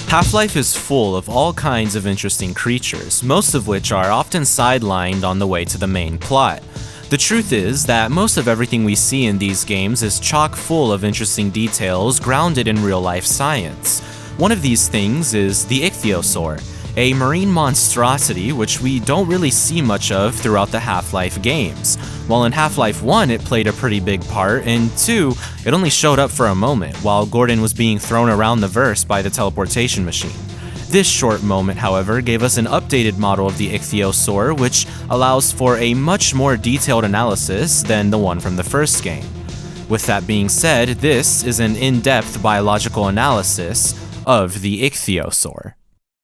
Half-Life is full of all kinds of interesting creatures, most of which are often sidelined on the way to the main plot. The truth is that most of everything we see in these games is chock full of interesting details grounded in real-life science. One of these things is the Ichthyosaur, a marine monstrosity which we don't really see much of throughout the Half-Life games. While in Half-Life 1 it played a pretty big part, in 2 it only showed up for a moment while Gordon was being thrown around the verse by the teleportation machine. This short moment, however, gave us an updated model of the Ichthyosaur, which allows for a much more detailed analysis than the one from the first game. With that being said, this is an in-depth biological analysis of the Ichthyosaur.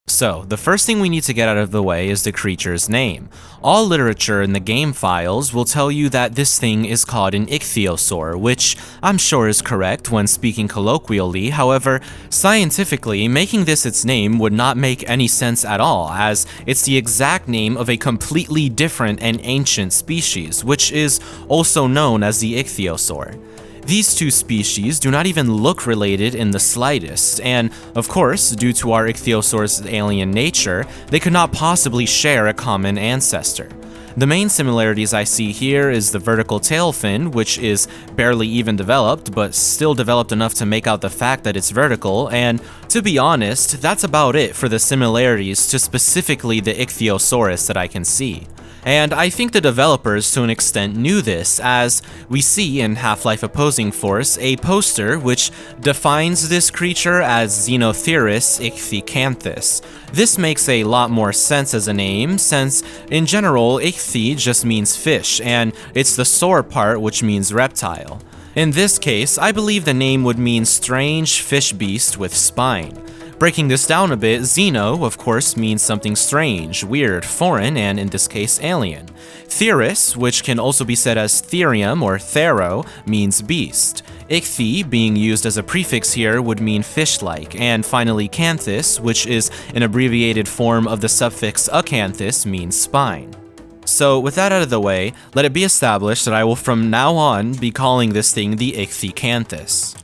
So, the first thing we need to get out of the way is the creature's name. All literature in the game files will tell you that this thing is called an Ichthyosaur, which I'm sure is correct when speaking colloquially. However, scientifically, making this its name would not make any sense at all, as it's the exact name of a completely different and ancient species, which is also known as the Ichthyosaur. These two species do not even look related in the slightest, and of course, due to our Ichthyosaur's alien nature, they could not possibly share a common ancestor. The main similarities I see here is the vertical tail fin, which is barely even developed, but still developed enough to make out the fact that it's vertical, and to be honest, that's about it for the similarities to specifically the Ichthyosaurus that I can see. And I think the developers to an extent knew this, as we see in Half-Life Opposing Force a poster which defines this creature as Xenotherus ichthycanthus. This makes a lot more sense as a name, since in general ichthy just means fish, and it's the saur part which means reptile. In this case, I believe the name would mean strange fish beast with spine. Breaking this down a bit, Xeno, of course, means something strange, weird, foreign, and in this case, alien. Therus, which can also be said as therium or thero, means beast. Ichthy, being used as a prefix here, would mean fish-like, and finally canthus, which is an abbreviated form of the suffix acanthus, means spine. So with that out of the way, let it be established that I will from now on be calling this thing the ichthycanthus.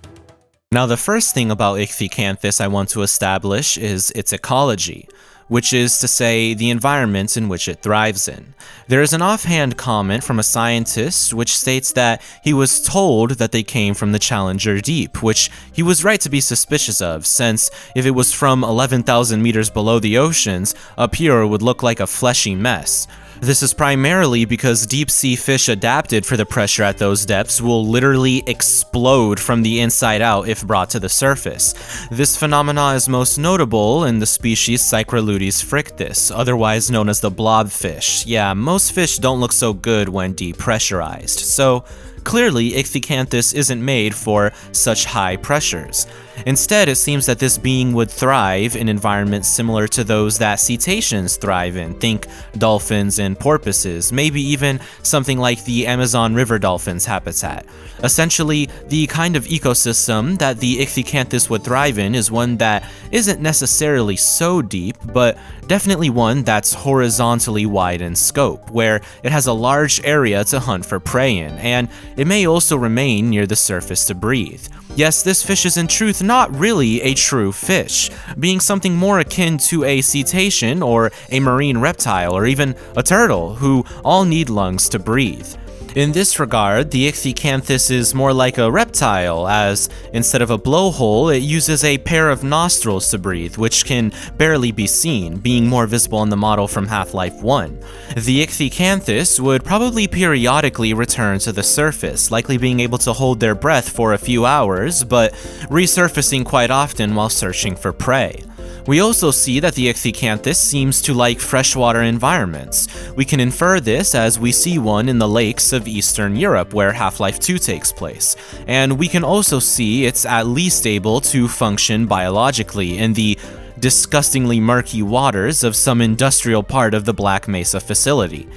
Now the first thing about ichthycanthus I want to establish is its ecology, which is to say the environment in which it thrives in. There is an offhand comment from a scientist which states that he was told that they came from the Challenger Deep, which he was right to be suspicious of, since if it was from 11,000 meters below the oceans, up here it would look like a fleshy mess. This is primarily because deep-sea fish adapted for the pressure at those depths will literally explode from the inside out if brought to the surface. This phenomena is most notable in the species Cycroludes frictus, otherwise known as the blobfish. Yeah, most fish don't look so good when depressurized, so clearly ichthycanthus isn't made for such high pressures. Instead, it seems that this being would thrive in environments similar to those that cetaceans thrive in. Think dolphins and porpoises, maybe even something like the Amazon River dolphin's habitat. Essentially, the kind of ecosystem that the ichthycanthus would thrive in is one that isn't necessarily so deep, but definitely one that's horizontally wide in scope, where it has a large area to hunt for prey in, and it may also remain near the surface to breathe. Yes, this fish is in truth not really a true fish, being something more akin to a cetacean or a marine reptile or even a turtle, who all need lungs to breathe. In this regard, the ichthycanthus is more like a reptile, as instead of a blowhole, it uses a pair of nostrils to breathe, which can barely be seen, being more visible in the model from Half-Life 1. The ichthycanthus would probably periodically return to the surface, likely being able to hold their breath for a few hours, but resurfacing quite often while searching for prey. We also see that the ichthycanthus seems to like freshwater environments. We can infer this as we see one in the lakes of Eastern Europe where Half-Life 2 takes place, and we can also see it's at least able to function biologically in the disgustingly murky waters of some industrial part of the Black Mesa facility.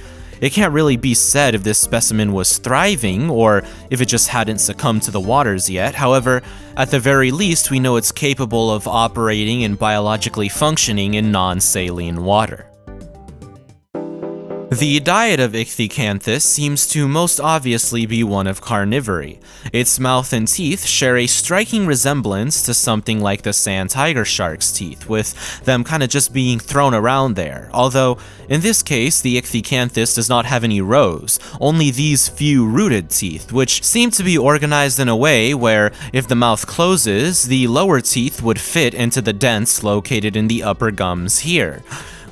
It can't really be said if this specimen was thriving or if it just hadn't succumbed to the waters yet. However, at the very least, we know it's capable of operating and biologically functioning in non-saline water. The diet of Ichthyosaur seems to most obviously be one of carnivory. Its mouth and teeth share a striking resemblance to something like the sand tiger shark's teeth, with them kind of just being thrown around there, although in this case the Ichthyosaur does not have any rows, only these few rooted teeth, which seem to be organized in a way where if the mouth closes, the lower teeth would fit into the dents located in the upper gums here.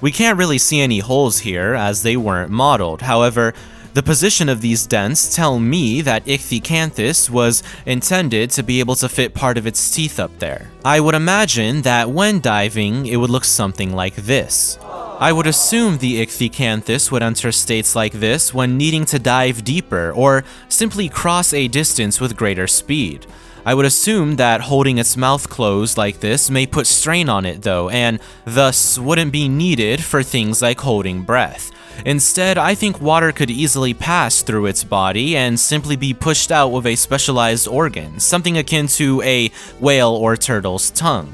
We can't really see any holes here as they weren't modeled. However, the position of these dents tell me that Ichthyosaur was intended to be able to fit part of its teeth up there. I would imagine that when diving, it would look something like this. I would assume the Ichthyosaur would enter states like this when needing to dive deeper or simply cross a distance with greater speed. I would assume that holding its mouth closed like this may put strain on it though, and thus wouldn't be needed for things like holding breath. Instead, I think water could easily pass through its body and simply be pushed out with a specialized organ, something akin to a whale or turtle's tongue.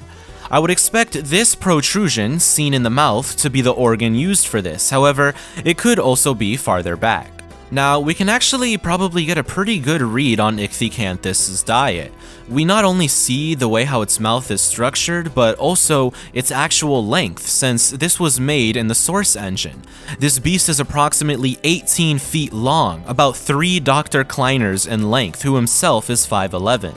I would expect this protrusion seen in the mouth to be the organ used for this, however, it could also be farther back. Now, we can actually probably get a pretty good read on Ichthyosaur's diet. We not only see the way how its mouth is structured, but also its actual length, since this was made in the source engine. This beast is approximately 18 feet long, about 3 Dr. Kleiners in length, who himself is 5'11".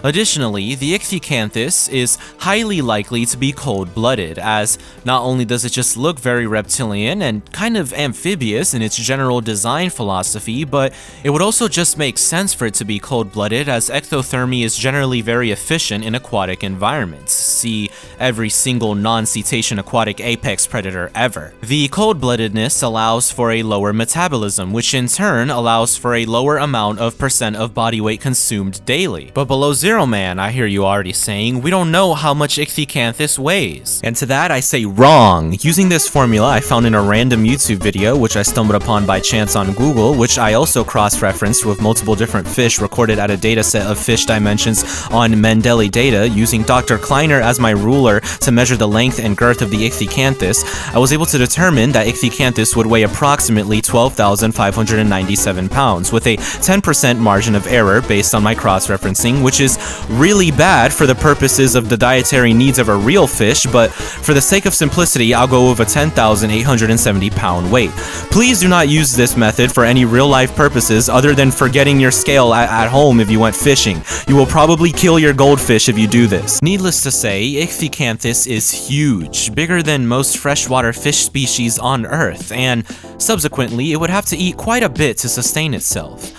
Additionally, the Ichthyosaur is highly likely to be cold-blooded, as not only does it just look very reptilian and kind of amphibious in its general design philosophy, but it would also just make sense for it to be cold-blooded, as ectothermy is generally very efficient in aquatic environments. See every single non-cetacean aquatic apex predator ever. The cold-bloodedness allows for a lower metabolism, which in turn allows for a lower amount of percent of body weight consumed daily. But below zero, man, I hear you already saying, we don't know how much Ichthyosaur weighs. And to that I say wrong. Using this formula I found in a random YouTube video, which I stumbled upon by chance on Google, which I also cross-referenced with multiple different fish recorded at a dataset of fish dimensions on Mendeli data, using Dr. Kleiner as my ruler to measure the length and girth of the Ichthyosaur, I was able to determine that Ichthyosaur would weigh approximately 12,597 pounds, with a 10% margin of error based on my cross-referencing, which is really bad for the purposes of the dietary needs of a real fish, but for the sake of simplicity, I'll go with a 10,870 pound weight. Please do not use this method for any real-life purposes other than forgetting your scale at home if you went fishing. You will probably kill your goldfish if you do this. Needless to say, Ichthyosaur is huge, bigger than most freshwater fish species on Earth, and subsequently, it would have to eat quite a bit to sustain itself.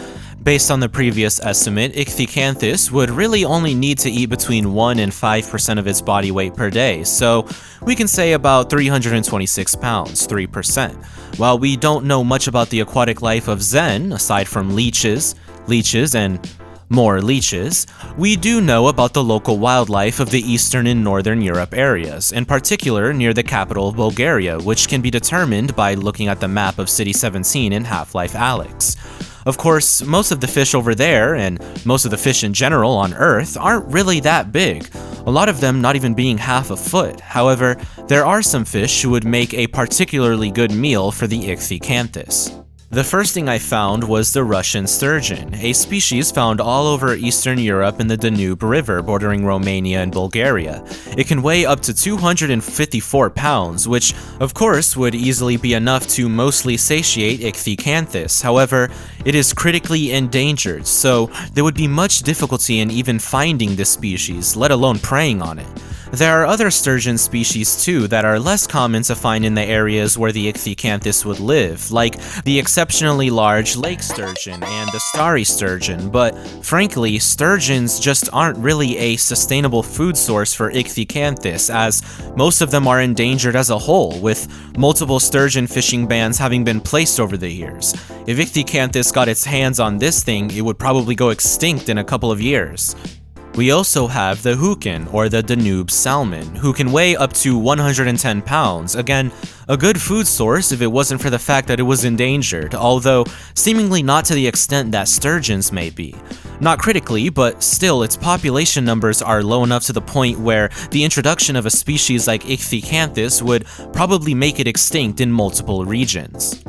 Based on the previous estimate, Ichthyosaur would really only need to eat between 1 and 5% of its body weight per day, so we can say about 326 pounds, 3%. While we don't know much about the aquatic life of Zen, aside from leeches, and more leeches, we do know about the local wildlife of the Eastern and Northern Europe areas, in particular near the capital of Bulgaria, which can be determined by looking at the map of City 17 in Half-Life Alyx. Of course, most of the fish over there, and most of the fish in general on Earth, aren't really that big, a lot of them not even being half a foot. However, there are some fish who would make a particularly good meal for the Ichthyosaur. The first thing I found was the Russian sturgeon, a species found all over Eastern Europe in the Danube River bordering Romania and Bulgaria. It can weigh up to 254 pounds, which of course would easily be enough to mostly satiate Ichthyosaur. However, it is critically endangered, so there would be much difficulty in even finding this species, let alone preying on it. There are other sturgeon species too that are less common to find in the areas where the Ichthyosaur would live, like the exceptionally large lake sturgeon and the starry sturgeon, but frankly, sturgeons just aren't really a sustainable food source for Ichthyosaur, as most of them are endangered as a whole, with multiple sturgeon fishing bans having been placed over the years. If Ichthyosaur got its hands on this thing, it would probably go extinct in a couple of years. We also have the hukin, or the Danube salmon, who can weigh up to 110 pounds, again, a good food source if it wasn't for the fact that it was endangered, although seemingly not to the extent that sturgeons may be. Not critically, but still, its population numbers are low enough to the point where the introduction of a species like Ichthyosaur would probably make it extinct in multiple regions.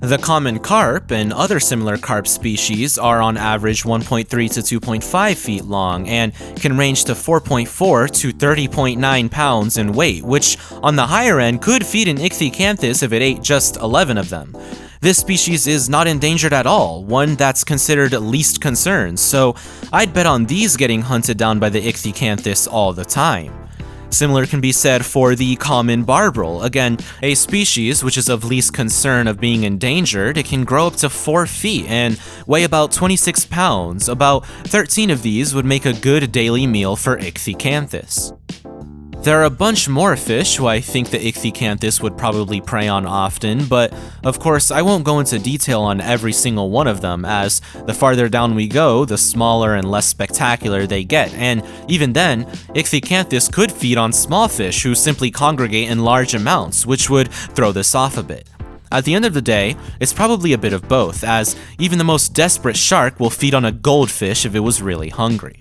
The common carp and other similar carp species are on average 1.3 to 2.5 feet long and can range to 4.4 to 30.9 pounds in weight, which on the higher end could feed an ichthyosaur if it ate just 11 of them. This species is not endangered at all, one that's considered least concern, so I'd bet on these getting hunted down by the ichthyosaur all the time. Similar can be said for the common barbrel. Again, a species which is of least concern of being endangered. It can grow up to 4 feet and weigh about 26 pounds. About 13 of these would make a good daily meal for ichthyosaurs. There are a bunch more fish who I think the ichthyosaur would probably prey on often, but of course I won't go into detail on every single one of them, as the farther down we go, the smaller and less spectacular they get, and even then, ichthyosaurs could feed on small fish who simply congregate in large amounts, which would throw this off a bit. At the end of the day, it's probably a bit of both, as even the most desperate shark will feed on a goldfish if it was really hungry.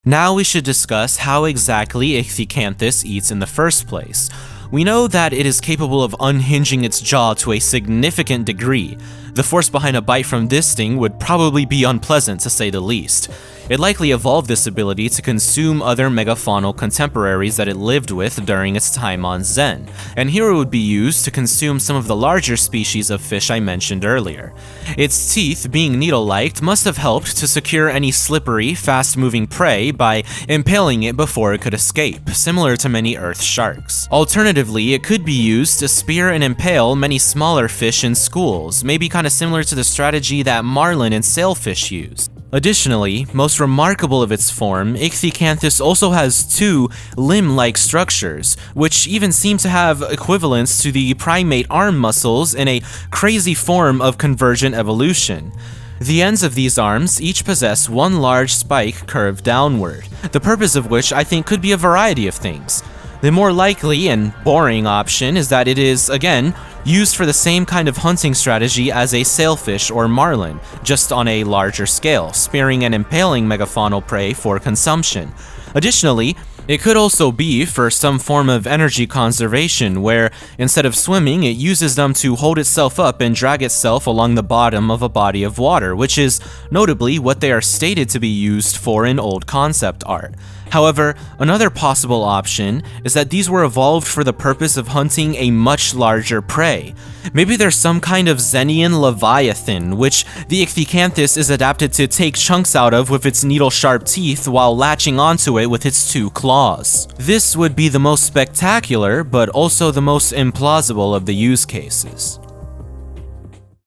Now we should discuss how exactly Ichthyosaur eats in the first place. We know that it is capable of unhinging its jaw to a significant degree. The force behind a bite from this thing would probably be unpleasant to say the least. It likely evolved this ability to consume other megafaunal contemporaries that it lived with during its time on Zen, and here it would be used to consume some of the larger species of fish I mentioned earlier. Its teeth, being needle-like, must have helped to secure any slippery, fast-moving prey by impaling it before it could escape, similar to many Earth sharks. Alternatively, it could be used to spear and impale many smaller fish in schools, maybe kinda similar to the strategy that marlin and sailfish use. Additionally, most remarkable of its form, Ichthyosaur also has 2 limb-like structures, which even seem to have equivalents to the primate arm muscles in a crazy form of convergent evolution. The ends of these arms each possess one large spike curved downward, the purpose of which I think could be a variety of things. The more likely and boring option is that it is, again, used for the same kind of hunting strategy as a sailfish or marlin, just on a larger scale, spearing and impaling megafaunal prey for consumption. Additionally, it could also be for some form of energy conservation, where instead of swimming, it uses them to hold itself up and drag itself along the bottom of a body of water, which is notably what they are stated to be used for in old concept art. However, another possible option is that these were evolved for the purpose of hunting a much larger prey. Maybe there's some kind of Zenian leviathan, which the Ichthyosaur is adapted to take chunks out of with its needle-sharp teeth while latching onto it with its 2 claws. This would be the most spectacular, but also the most implausible of the use cases.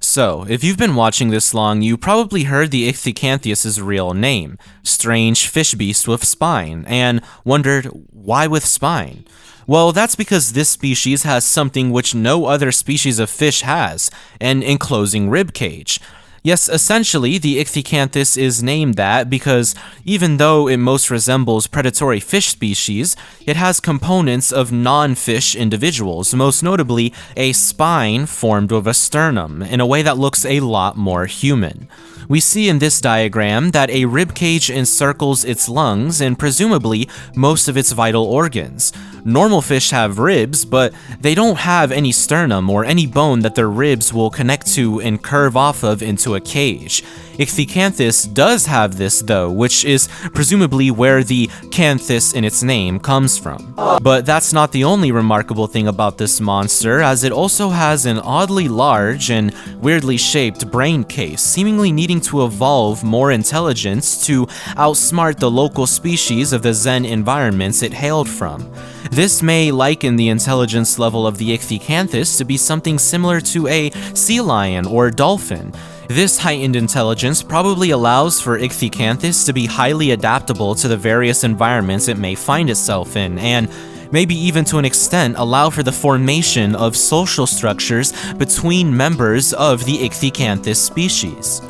So, if you've been watching this long, you probably heard the Ichthyosaur's real name, strange fish beast with spine, and wondered, why with spine? Well, that's because this species has something which no other species of fish has, an enclosing rib cage. Yes, essentially, the Ichthyosaur is named that because even though it most resembles predatory fish species, it has components of non-fish individuals, most notably a spine formed with a sternum, in a way that looks a lot more human. We see in this diagram that a ribcage encircles its lungs and presumably most of its vital organs. Normal fish have ribs, but they don't have any sternum or any bone that their ribs will connect to and curve off of into a cage. Ichthyosaur does have this though, which is presumably where the canthus in its name comes from. But that's not the only remarkable thing about this monster, as it also has an oddly large and weirdly shaped brain case, seemingly needing to evolve more intelligence to outsmart the local species of the Zen environments it hailed from. This may liken the intelligence level of the Ichthyosaur to be something similar to a sea lion or dolphin. This heightened intelligence probably allows for Ichthyosaur to be highly adaptable to the various environments it may find itself in, and maybe even to an extent allow for the formation of social structures between members of the Ichthyosaur species.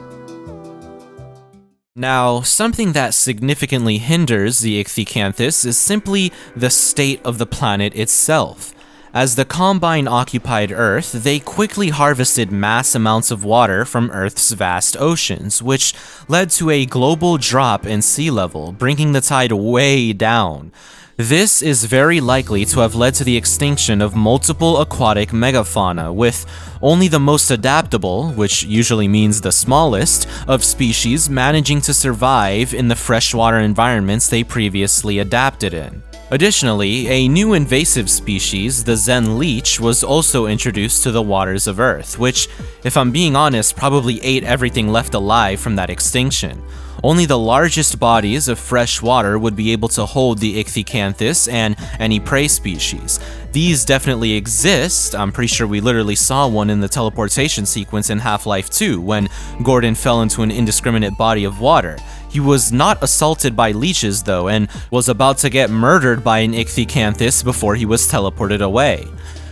Now, something that significantly hinders the Ichthyosaur is simply the state of the planet itself. As the Combine occupied Earth, they quickly harvested mass amounts of water from Earth's vast oceans, which led to a global drop in sea level, bringing the tide way down. This is very likely to have led to the extinction of multiple aquatic megafauna, with only the most adaptable, which usually means the smallest, of species managing to survive in the freshwater environments they previously adapted in. Additionally, a new invasive species, the Zen leech, was also introduced to the waters of Earth, which, if I'm being honest, probably ate everything left alive from that extinction. Only the largest bodies of fresh water would be able to hold the Ichthyosaur and any prey species. These definitely exist. I'm pretty sure we literally saw one in the teleportation sequence in Half-Life 2 when Gordon fell into an indiscriminate body of water. He was not assaulted by leeches though, and was about to get murdered by an Ichthyosaur before he was teleported away.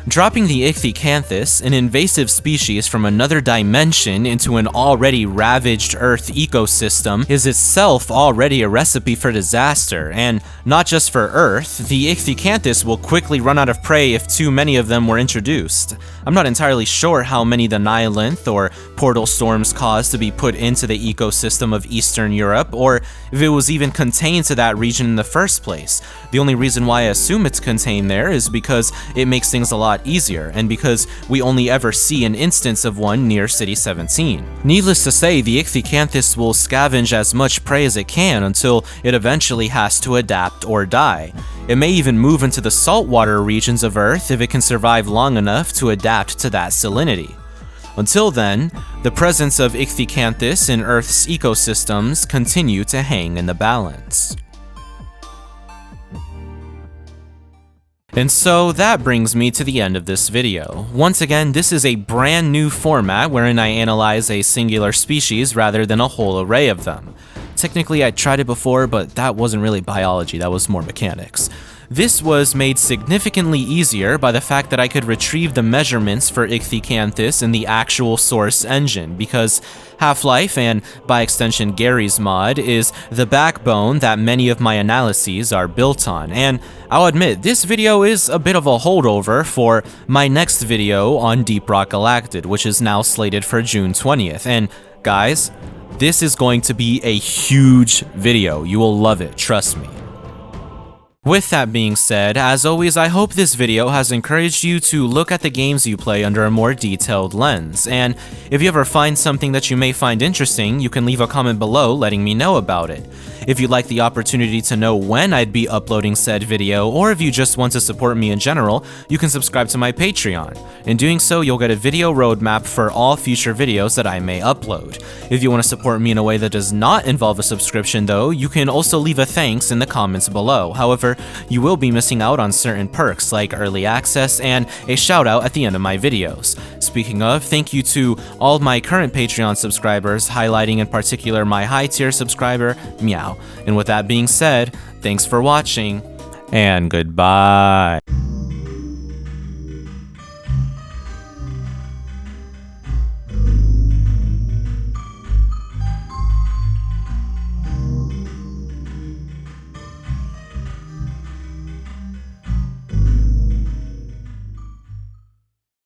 Dropping the Ichthyosaur, an invasive species from another dimension, into an already ravaged Earth ecosystem is itself already a recipe for disaster, and not just for Earth, the Ichthyosaur will quickly run out of prey if too many of them were introduced. I'm not entirely sure how many the Nihilith or portal storms caused to be put into the ecosystem of Eastern Europe, or if it was even contained to that region in the first place. The only reason why I assume it's contained there is because it makes things a lot easier, and because we only ever see an instance of one near City 17. Needless to say, the Ichthyosaur will scavenge as much prey as it can until it eventually has to adapt or die. It may even move into the saltwater regions of Earth if it can survive long enough to adapt to that salinity. Until then, the presence of Ichthyosaur in Earth's ecosystems continue to hang in the balance. And so that brings me to the end of this video. Once again, this is a brand new format wherein I analyze a singular species rather than a whole array of them. Technically, I tried it before, but that wasn't really biology, that was more mechanics. This was made significantly easier by the fact that I could retrieve the measurements for Ichthyosaur in the actual source engine, because Half-Life, and by extension Gary's mod, is the backbone that many of my analyses are built on. And I'll admit, this video is a bit of a holdover for my next video on Deep Rock Galactic, which is now slated for June 20th. And guys, this is going to be a huge video. You will love it, trust me. With that being said, as always, I hope this video has encouraged you to look at the games you play under a more detailed lens, and if you ever find something that you may find interesting, you can leave a comment below letting me know about it. If you'd like the opportunity to know when I'd be uploading said video, or if you just want to support me in general, you can subscribe to my Patreon. In doing so, you'll get a video roadmap for all future videos that I may upload. If you want to support me in a way that does not involve a subscription though, you can also leave a thanks in the comments below. However, you will be missing out on certain perks like early access and a shout out at the end of my videos. Speaking of, thank you to all my current Patreon subscribers, highlighting in particular my high tier subscriber, Meow. And with that being said, thanks for watching, and goodbye.